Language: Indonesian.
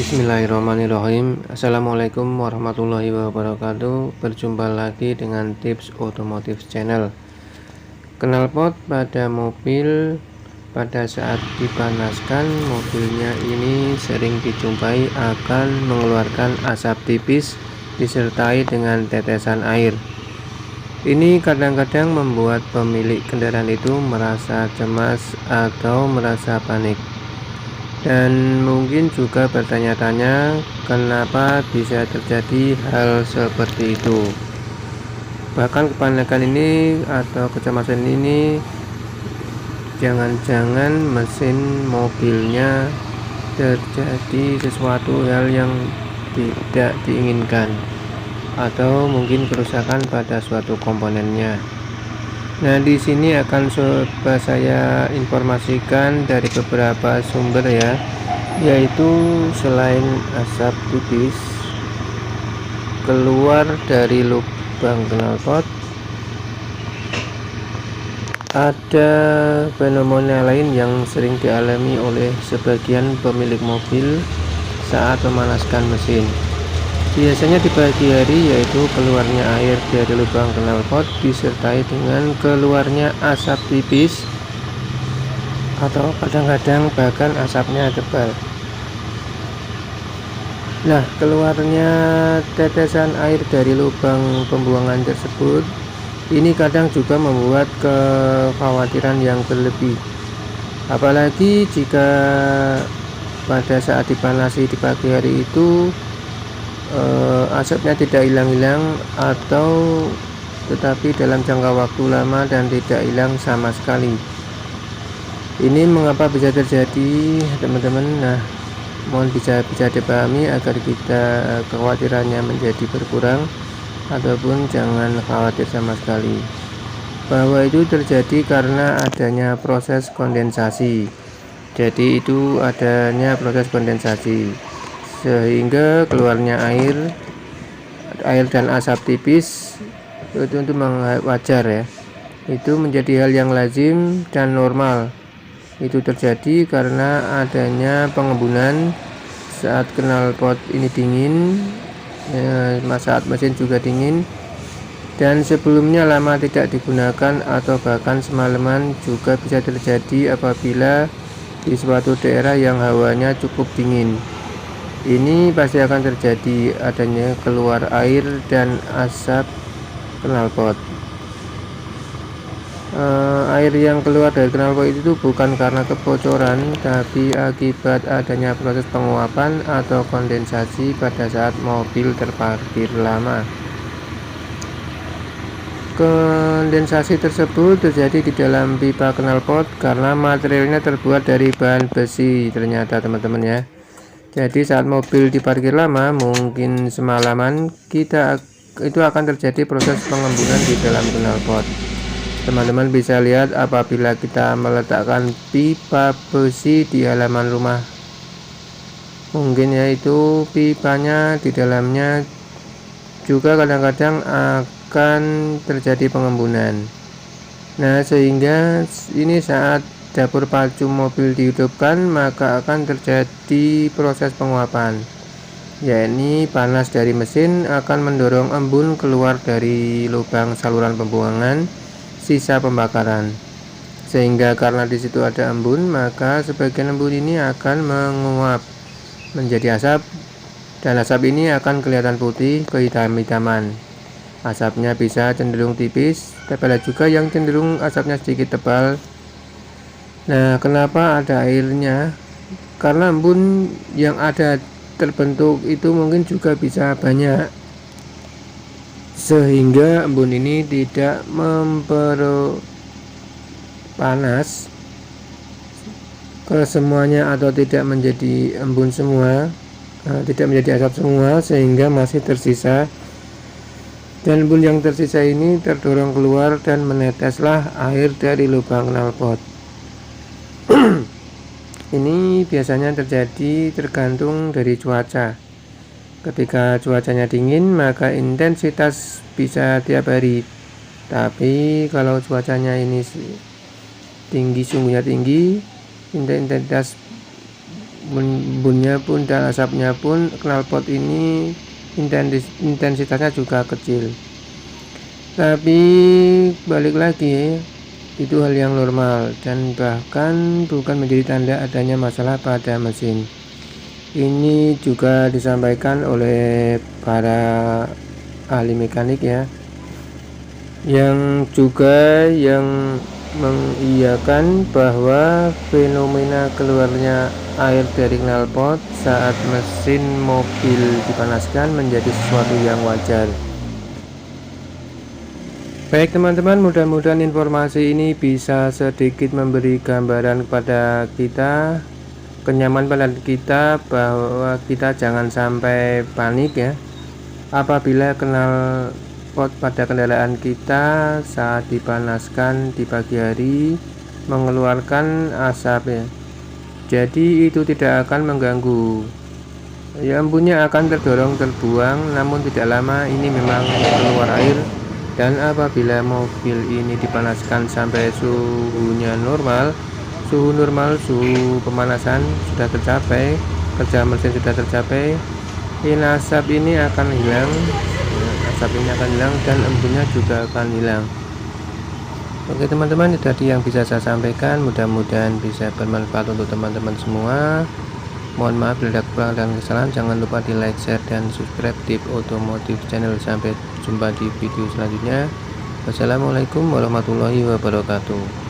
Bismillahirrahmanirrahim. Assalamualaikum warahmatullahi wabarakatuh. Berjumpa lagi dengan tips otomotif channel. Knalpot pada mobil pada saat dipanaskan, mobilnya ini sering dijumpai akan mengeluarkan asap tipis disertai dengan tetesan air. Ini kadang-kadang membuat pemilik kendaraan itu merasa cemas atau merasa panik, dan mungkin juga bertanya-tanya kenapa bisa terjadi hal seperti itu. Bahkan kepanikan ini atau kecemasan ini, jangan-jangan mesin mobilnya terjadi sesuatu hal yang tidak diinginkan, atau mungkin kerusakan pada suatu komponennya. Nah, di sini akan coba saya informasikan dari beberapa sumber ya, yaitu selain asap tipis keluar dari lubang knalpot, ada fenomena lain yang sering dialami oleh sebagian pemilik mobil saat memanaskan mesin. Biasanya di pagi hari, yaitu keluarnya air dari lubang knalpot disertai dengan keluarnya asap tipis, atau kadang-kadang bahkan asapnya tebal. Nah, keluarnya tetesan air dari lubang pembuangan tersebut ini kadang juga membuat kekhawatiran yang berlebih, apalagi jika pada saat dipanasi di pagi hari itu asapnya tidak hilang-hilang, atau tetapi dalam jangka waktu lama dan tidak hilang sama sekali. Ini mengapa bisa terjadi, teman-teman? Nah, mohon bisa dipahami agar kita kekhawatirannya menjadi berkurang, ataupun jangan khawatir sama sekali. Bahwa itu terjadi karena adanya proses kondensasi. Jadi itu adanya proses kondensasi sehingga keluarnya air dan asap tipis itu untuk wajar ya. Itu menjadi hal yang lazim dan normal. Itu terjadi karena adanya pengembunan saat knalpot ini dingin, saat mesin juga dingin, dan sebelumnya lama tidak digunakan atau bahkan semalaman juga bisa terjadi apabila di suatu daerah yang hawanya cukup dingin. Ini pasti akan terjadi adanya keluar air dan asap knalpot. Air yang keluar dari knalpot itu bukan karena kebocoran, tapi akibat adanya proses penguapan atau kondensasi pada saat mobil terparkir lama. Kondensasi tersebut terjadi di dalam pipa knalpot karena materialnya terbuat dari bahan besi ternyata, teman-teman ya. Jadi saat mobil diparkir lama, mungkin semalaman, itu akan terjadi proses pengembunan di dalam knalpot. Teman-teman bisa lihat apabila kita meletakkan pipa besi di halaman rumah, mungkin yaitu pipanya di dalamnya juga kadang-kadang akan terjadi pengembunan. Nah, sehingga ini saat dapur pacu mobil dihidupkan, maka akan terjadi proses penguapan, yakni panas dari mesin akan mendorong embun keluar dari lubang saluran pembuangan sisa pembakaran, sehingga karena di situ ada embun, maka sebagian embun ini akan menguap menjadi asap, dan asap ini akan kelihatan putih kehitam-hitaman. Asapnya bisa cenderung tipis, tapi ada juga yang cenderung asapnya sedikit tebal. Nah, kenapa ada airnya? Karena embun yang ada terbentuk itu mungkin juga bisa banyak, sehingga embun ini tidak memperpanas ke semuanya, atau tidak menjadi embun semua, tidak menjadi asap semua, sehingga masih tersisa. Dan embun yang tersisa ini terdorong keluar dan meneteslah air dari lubang knalpot. Ini biasanya terjadi tergantung dari cuaca. Ketika cuacanya dingin, maka intensitas bisa tiap hari. Tapi kalau cuacanya ini tinggi, sungguhnya tinggi, intensitas embunnya pun dan asapnya pun knalpot ini intensitasnya juga kecil. Tapi balik lagi, itu hal yang normal dan bahkan bukan menjadi tanda adanya masalah pada mesin. Ini juga disampaikan oleh para ahli mekanik ya, yang mengiyakan bahwa fenomena keluarnya air dari knalpot saat mesin mobil dipanaskan menjadi sesuatu yang wajar. Baik teman-teman, mudah-mudahan informasi ini bisa sedikit memberi gambaran kepada kita, kenyamanan pada kita, bahwa kita jangan sampai panik ya apabila knalpot pada kendaraan kita saat dipanaskan di pagi hari mengeluarkan asap ya. Jadi itu tidak akan mengganggu ya, embunnya akan terdorong terbuang, namun tidak lama ini memang keluar air. Dan apabila mobil ini dipanaskan sampai suhunya normal, suhu pemanasan sudah tercapai, kerja mesin sudah tercapai, asap ini akan hilang, dan embunnya juga akan hilang. Oke teman-teman, itu tadi yang bisa saya sampaikan, mudah-mudahan bisa bermanfaat untuk teman-teman semua. Mohon maaf bila ada kekurangan dan kesalahan. Jangan lupa di like, share, dan subscribe Tip Otomotif Channel. Sampai jumpa di video selanjutnya. Wassalamualaikum warahmatullahi wabarakatuh.